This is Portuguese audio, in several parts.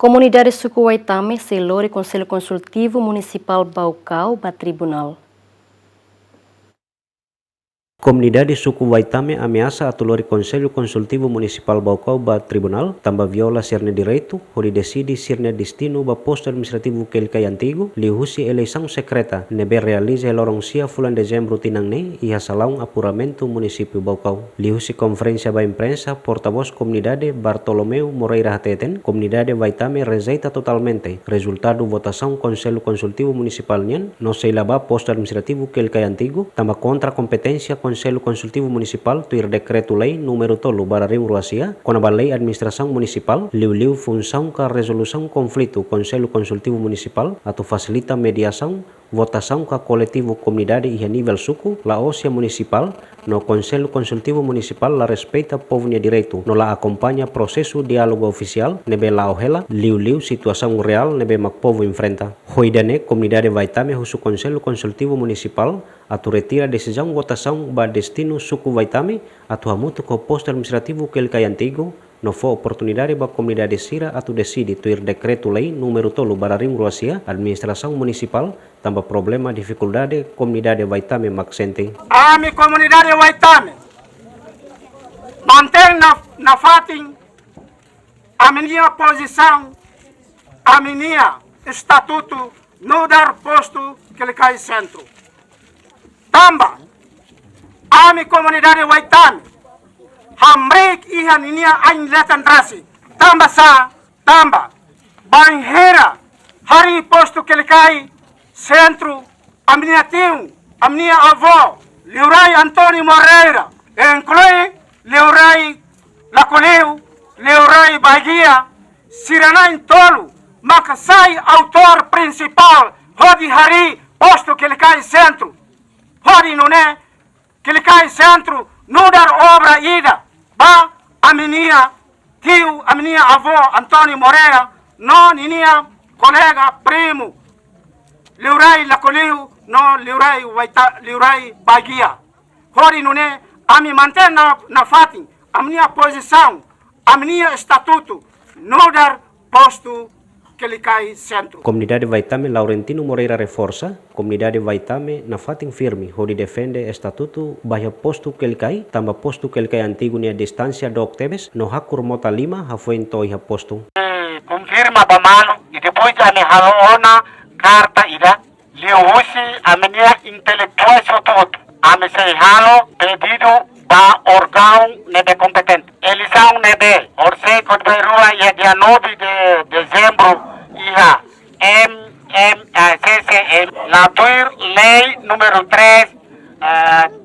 Comunidade Suku Waitame selou o Conselho Consultivo Municipal Baucau para Tribunal. Comunidade Suku Waitame ameaça atolori Conselho Consultivo Municipal Baucau ba Tribunal, tambah viola sirne direito, hori decidi sirne destino ba posto administrativo Kelkai antigo, lihusi eleição secreta, nebe realiza lorong sia fulan dezembro tinangne, ia salão apuramento município Baucau. Lihusi conferência ba imprensa, porta-voz comunidade Bartolomeu Moreira Hateten, comunidade Waitame rejeita totalmente, resultado votação Conselho Consultivo Municipal nyen, no sei laba posto administrativo Kelkai antigo, tambah contra competência Conselho Consultivo Municipal tuir Decreto Lei número 3 Bararim Ruasia, com a Lei Administração Municipal, liu função ka resolução conflito Conselho Consultivo Municipal, atau facilita mediação, votação ka coletivo comunidade e a nível suku, la ósia municipal, no Conselho Consultivo Municipal la respeita povo direito, no la acompanha processo diálogo oficial, nebe la ohela, liu situação real nebe mak povo enfrenta. Hoidane comunidade Waitame husu Conselho Consultivo Municipal, atau retira decisão votação ba destino suku Waitame, atau hamutu ko posto administrativo Kelkai antigo, no for oportunidade ba comunidade Sira atau decide tuir Decreto Lei número 3 Bararim Ruasia, administração municipal, tambah problema dificuldade comunidade Waitame maksente. Ami comunidade Waitame mantém na fatin a minha posição, a minha estatuto no dar posto Kelkai centro. Tambah ami comunidade Waitame hamrek ihan inia ain letan drasi tambah banhera hari posto Kelkai centro amnia tiu amnia avó Liurai Antônio Moreira inclui Liurai Lacoleu Liurai Bahia Siranain Tolu makasai autor principal hodi hari posto Kelkai centro hodi nune Kelkai centro nudar obra ida ba aminia tiu aminia avó Antônio Moreira non inia colega primo Liurai Lacoleu no Liurai Bahia hori nune ami mantém na fatin aminia posição aminia estatuto nudar posto Kelkai centro. Comunidade Waitame Laurentino Moreira reforça, comunidade Waitame na fatin firme, hodi defende estatuto bahia posto Kelkai, tambah posto Kelkai antigo nia distância do Octebes, no hakur mota 5 hafuento iha posto. Confirma bamano e depois ami halona carta ida liuhusi aminia intelectual sotot ami sei halo pedido ba órgão nebe competente. Elisão nebe orse kodbe rua ia dia 9 de dezembro iha CCM latuir lei número 3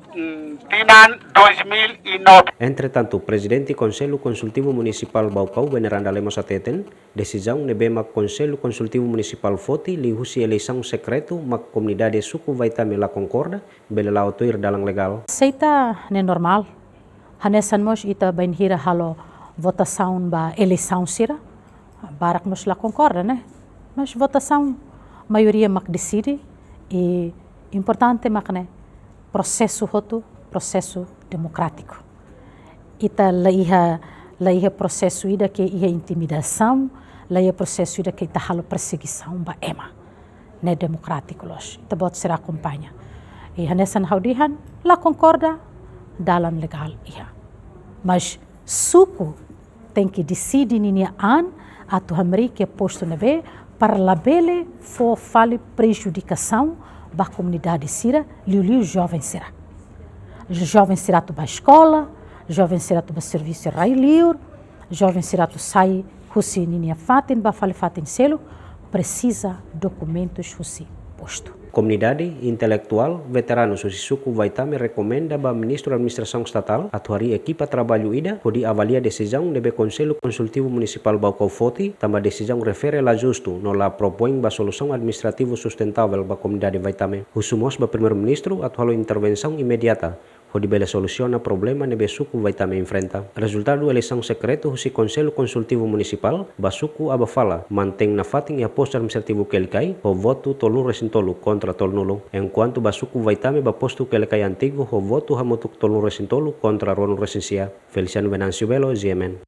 Tinan 2009. Entretanto, presidente Conselho Consultivo Municipal Baucau Veneranda Lemos Ateten, decisão nebe mak Conselho Consultivo Municipal Foti lihusi eleição secreto mak comunidade suku Waitame la concorda bele la otoir dalang legal. Seita ne normal. Hanesan mos ita benhira halo votação ba eleição sira. Barak mos la concorda, né? Mas votação maioria mak decide e importante mak né processo roto, processo democrático. Ita laiha processo ida que ia intimidação, laiha processo ida que ita halo perseguição ba ema, né democrático los. Ita bot será acompanha. E hanesan haudihan la concorda dalam legal ia. Mas suku tem que decidir ninia an atu hamri que é posto neve para labele for fale prejudicação ba comunidade sira liu jovem será. Jovem será tu ba escola, jovem será tu ba serviço rai liur, jovem será tu sai husi ninia fatin ba fale fatin selo precisa documentos husi posto. Comunidade intelectual veteranos husi suku Waitame recomenda ba Ministro da Administração Estatal atuari equipa trabalho ida hodi avalia decisão debe Conselho Consultivo Municipal Baucau Foti, tambah decisão refere la justo no la propõe ba solução administrativo sustentável ba comunidade Waitame. Husumos ba Primeiro-Ministro atualo intervenção imediata hodi bela soluciona problema nebe suku Waitame enfrenta. Resultado eleição secreto husi Conselho Consultivo Municipal ba suku abafala mantém na fatin e posto administrativo Kelkai ho voto tolu resintolu contra tol nulo. Enquanto ba suku Waitame ba posto Kelkai antigo ho voto hamutuk tolu resintolu contra ronu resensia. Feliciano Venancio Belo, GMN.